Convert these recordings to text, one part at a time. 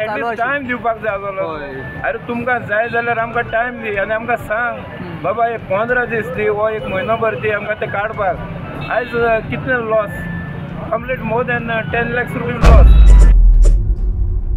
चालू आशिल्लें टायम दिवपाक जाय आसलो अरे तुमकां जाय जाल्यार आमकां टायम दी आनी आमकां सांग बाबा एक 15 दीस दी वो एक म्हयनोभर दी आमकां तें काडपाक आयज कितले loss complete more than 10 lakhs rupees loss.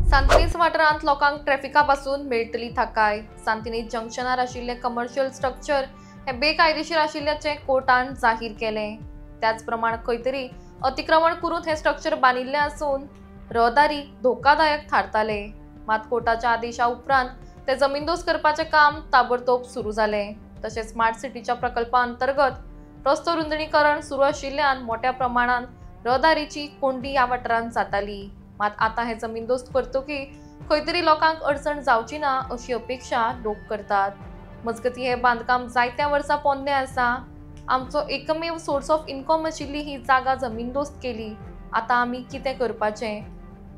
सांतिनेज वाठारांत लोकांक ट्रॅफिका पासून मेळटली थाकाय. सांतिनेज जंक्शनार आशिल्ले कमर्शियल स्ट्रक्चर हे बेकायदेशीर आशिल्ल्याचें कोर्टान जाहीर केलें. त्याच प्रमाण खंय तरी अतिक्रमण करून हे स्ट्रक्चर बांदिल्ले आसून रहदारी धोकादायक थारताले. मात कोर्टाच्या आदेशा उपरांत ते जमीनदोस्त करपाचें काम ताबडतोब सुरू जालें. तशेंच स्मार्ट सिटीच्या प्रकल्पा अंतर्गत रस्तो रुंदणीकरण सुरू आशिल्ल्यान मोठ्या प्रमाणात रहदारीची कोंडी ह्या वाठारांत जाताली. मात आतां हे जमीनदोस्त करतकी खंय तरी लोकांक अडचण जावची ना अशी अपेक्षा लोक करतात. मजगतीं हे बांदकाम जायत्या वर्सां पोन्नें आसा. आमचो एकमेव सोर्स ऑफ इन्कम आशिल्ली ही जागा जमीनदोस्त केली. आतां आमी कितें करपाचें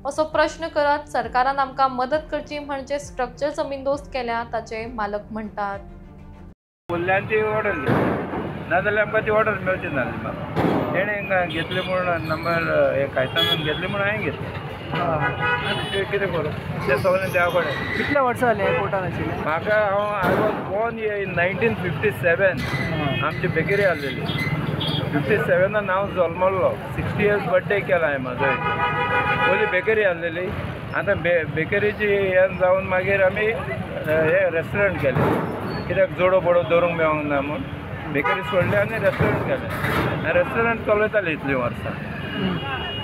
असो प्रश्न करत सरकारान आमकां मदत करची म्हणजे स्ट्रक्चर जमीनदोस्त केल्या ताचे मालक म्हणटात. बोल्ल्यान ती ऑर्डर नाजाल्यार आमकां ती ऑर्डर मेळची नासली म्हाका तेणें घेतली म्हणून नंबर हे कायतान घेतली म्हणून हांवें घेतली कितें करूं तें सगळें देवा कडेन. कितल्या वर्सां जालीं कोर्टान आशिल्लें? म्हाका आय वॉज बॉर्न इन 1957 आमची बेकरी आसलेली 57 हांव जल्मल्लो 60 years बर्थडे केला हांवें म्हाजो. पयलीं बेकरी आसलेली आतां बेकरीची हें जावन मागीर आमी हे रेस्टॉरंट केलें कित्याक जोडो बोडो दवरूंक मेळोंक ना म्हूण बेकरी सोडली आनी रेस्टॉरंट केलें. रेस्टॉरंट चलयतालें इतलीं वर्सां.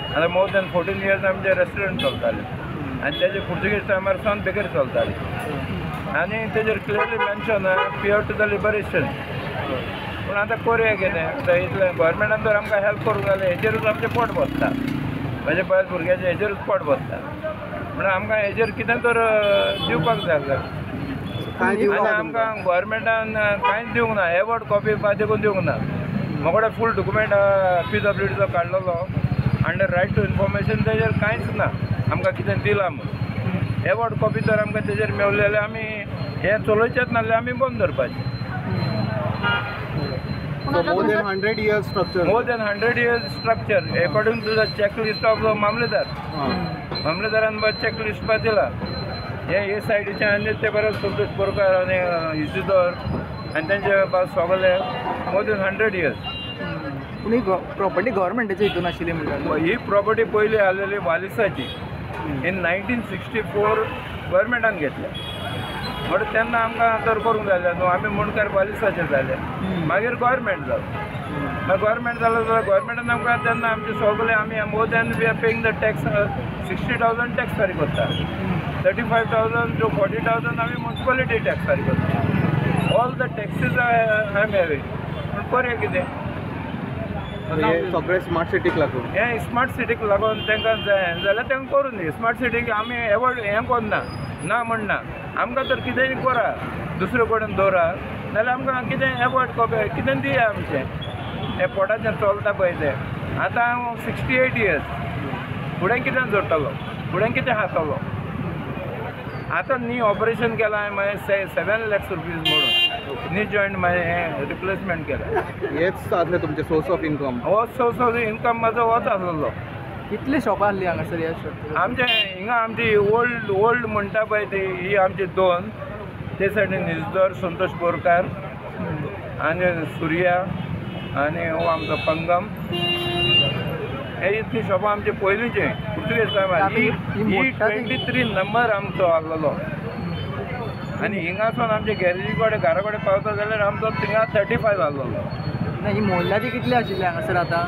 आतां मोर दॅन 14 years आमचें रेस्टॉरंट चलतालें आनी तेजे पुर्तुगीज टायमार सावन बेकरी चलताली आनी तेजेर clearly mention peer to the liberation. पूण आतां कोरया कितें आतां इतलें गोवोरमेंटान तर आमकां हेल्प करूंक जालें हेजेरूच आमचें पोट भरता म्हाज्या पयस भुरग्याचें हेजेरूच पोट भरता म्हणून आमकां हेजेर कितें तर दिवपाक जाय. आनी आमकां गोवोरमेंटान कांयच दिवंक ना एवॉर्ड कॉपी देखून दिवंक ना. म्हाका फूल डॉक्युमेंट PWDचो काडलेलो अंडर रायट टू इन्फॉर्मेशन तेजेर कांयच ना आमकां कितें दिलां म्हूण. एवॉर्ड कॉपी तर आमकां तेजेर मेळ्ळी जाल्यार आमी हें चलोवचेंच नासल्यार आमी बंद धरपाचें. more than 100 years structure. More than 100 years structure according to the checklist of the मामलेदार. मामलेदारान चेकलिस्ट पा दिला हे सायडीचे आनी ते बरे संतोष बोरकार आनी इजिदोर आनी तेंचे सगळे मोर दॅन 100 years. पूण ही प्रॉपर्टी गव्हर्मेंटाची हितून आशिल्ली म्हणटा. ही प्रॉपर्टी पयली आसलेली वालिसाची इन 1964 गव्हर्मेंटान घेतल्या. बट तेन्ना आमकां तर करूंक जाय न्हू आमी मुणकार वालिसाचे जाले मागीर गव्हर्मेंट जालो. मागीर गव्हर्मेंट जालो जाल्यार गव्हर्मेंटान आमकां तेन्ना आमचे सगळे आमी more than we are paying the tax 60,000 tax फारीक करता 35,000 to 40,000 आमी म्युनिसिपालिटी टॅक्स फारीक करता. All the taxis I am having. पूण करूया कितें सगळे स्मार्ट सिटीक लागून हें स्मार्ट सिटीक लागून तांकां जाय जाल्यार तांकां करून दी. स्मार्ट सिटीक आमी एवॉर्ड हें करना ना म्हणना आमकां तर कितेंय करा दुसरे कडेन दवरा नाल्यार आमकां कितें एवॉर्ड कॉपी कितें दिया आमचें हें पोटाचें चलता पळय तें. आतां हांव 68 years फुडें कितें जोडटलो फुडें कितें खातलो. आतां नी ऑपरेशन केलां हांवें मागीर 7 lakhs रुपीज म्हणून नी जॉयंट मागीर हें रिप्लेसमेंट केलां. हेच आसलें तुमचें सोर्स ऑफ इनकम? हो सोर्स ऑफ इनकम म्हाजो होच आसलो. कितले शॉपां आसली हांगासर ह्या स्ट्रक्चर? आमचे हिंगा आमची ओल्ड म्हणटा पळय ती ही आमची 2 ते सायडीन इजदोर संतोष बोरकार आनी सुर्या आनी हो आमचो पंगम हे इतली शॉपां आमचे पयलींचे पुर्तुगेज टायमार. ही 23 नंबर आमचो आसलेलो आनी हिंगासून आमचे गॅरेजी कडेन घरा कडेन पावता जाल्यार आमचो थिंगा 35 आसलेलो. ही मोडल्याची कितली आशिल्ली हांगासर आतां?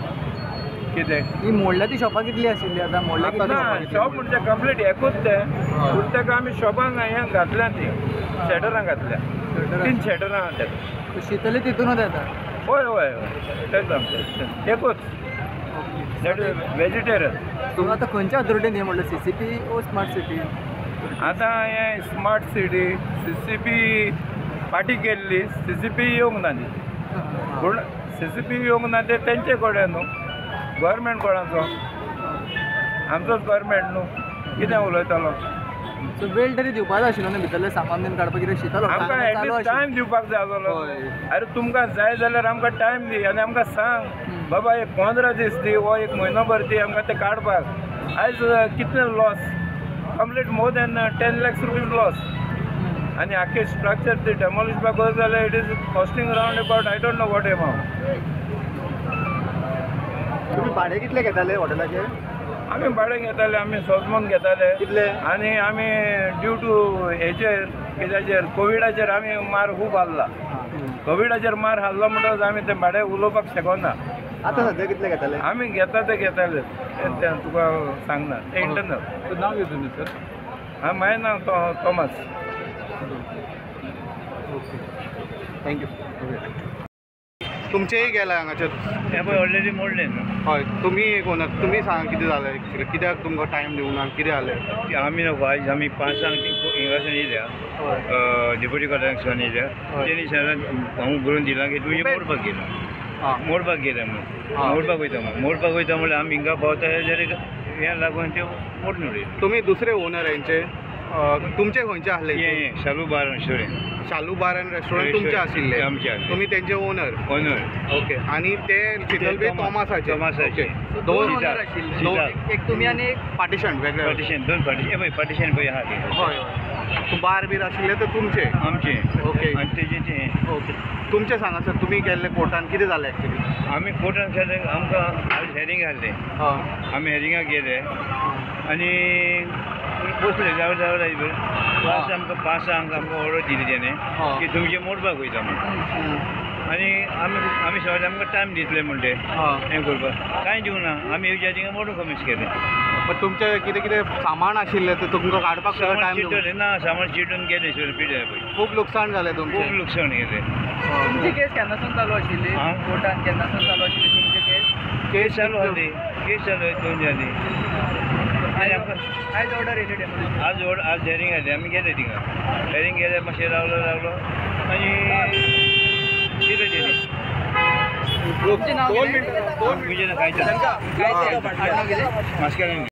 कितें ही मोडल्या ती शॉपां कितली आशिल्ली आतां? मोडल्या ना शॉप म्हणजे कंप्लीट एकूच तें पूण ताका आमी शॉपांक हें घातल्या ती शॅटरां घातल्या 3 शॅटरां आहा ताका. शीतली तितूनच येता? हय हय हय तेंच आमचें एकूच दॅट इज वेजिटेरियन. तुका आतां खंयच्या अथॉरिटीन हें म्हणलें CCP ओ स्मार्ट सिटी? आतां हें स्मार्ट सिटी CCP पार्टी केल्ली CCP येवंक ना ती. पूण CCP येवंक ना ते तेंचे कडेन न्हू गव्हर्मेंट कोणाचो आमचोच गव्हर्मेंट न्हू कितें उलयतलो. सो वेळ तरी दिवपाक जाय आशिल्लो न्हू भितरलें सामान बीन काडपाक कितें शीतलो आमकां एटलीस्ट टायम दिवपाक जाय आसलो. अरे तुमकां जाय जाल्यार आमकां टायम दी आनी आमकां सांग बाबा एक 15 दीस दी वो एक म्हयनोभर दी आमकां तें काडपाक. आयज कितले loss complete more than 10 lakhs rupees loss. आणि आखे स्ट्रक्चर ते डेमॉलिश करत जाल्यार it is costing around about I don't know what amount. तुम्ही भाडे कितले घेताले हॉटेलाचे? आमी भाडे घेताले, आमी सोजमोन घेताले कितले? आणि आमी ड्यू टू हेचेर कित्याचेर कोविडाचेर आमी मार खूब हाडला. कोविडाचेर मार हाडलो म्हणटच आमी ते भाडे उलोवपाक शकना. आता सध्या कितले घेताले? आमी घेता ते घेताले, ते तुका सांगना, ते इंटरनल. नाव घेऊ तुम्ही सर. माझें नाव थॉमस. Okay, thank you. तुमचेय गेला हांगाचे? हे पळय ऑलरेडी मोडले न्हू. हय, तुमी एक ओनर. तुमी सांगा कितें जालें एक्चुअली, कित्याक तुमकां टायम दिवना, कितें जालें? आमी नको आयज आमी 5 हिंगासून येयल्या, डेप्युटी कलेक्टरान येयल्या. तेणी सांगलें हांव बरोवन दिलां की तुवें मोडपाक गेला. मोडपाक गेले म्हणून मोडपाक वयता म्हणल्यार आमी हिंगा पावता जाल्यार हें लागून ते मोडून उडयले. तुमी दुसरे ओनर यांचे तुमचे खंयचे आसले? हे शालू बार रेस्टॉरंट. शालू बार एंड रेस्टॉरंट तुमचे आशिल्ले? आमचे आशिल्ले. तुमी तेंचे ओनर? ओनर. ओके. आणि ते चितलबे थॉमसाचे? थॉमसाचे. ओके. दोन एक तुम्ही आणि एक पार्टिशन वेगळे? पार्टिशन, दोन पार्टिशन. पळय पार्टिशन पळय आहा ते. हय हय. बार बीर आशिल्ले ते तुमचे? आमचे. ओके. आनी तेजे ते. ओके. तुमचे सांगा सर, तुमी गेल्ले कोर्टान, कितें जालें एक्चुअली? आमी कोर्टान गेले, आमकां आज हेरींग आहलें. आमी हेरिंगाक गेले आनी बसले जावं लायब्ररी. पांच आमकां ऑर्डर दिली तेणें की तुमचे मोडपाक वयता म्हणून. आनी आमी सगळे आमकां टायम दितले म्हणून ते हें करपाक. कांय दिवना, आमी येवच्या थिंगा मोडून कमीच केलें. पण तुमचे कितें कितें सामान आशिल्लें ते तुमकां काडपाक सुद्दां सामान टायम चिड्डले ना, सामान चिड्डून गेले सर पिड्यार पळय. खूब लुकसाण जालें तुमचें? खूब लुकसाण गेले. तुमची केस केन्नासून चालू आशिल्ली कोर्टान? केन्नासून चालू आशिल्ली तुमची केस? केस चालू आसली, केस चालू दोन जाली. आनी आमकां आयज ऑर्डर येयली डेमोलिशन? आज हेरींग आसली, आमी गेले थिंगा. हेरींग गेले, मातशें रावलो आनी कितें तेणी तुमचें नांव कितें? म्हजें कांयच आडनाव कितें? मास्कारेन.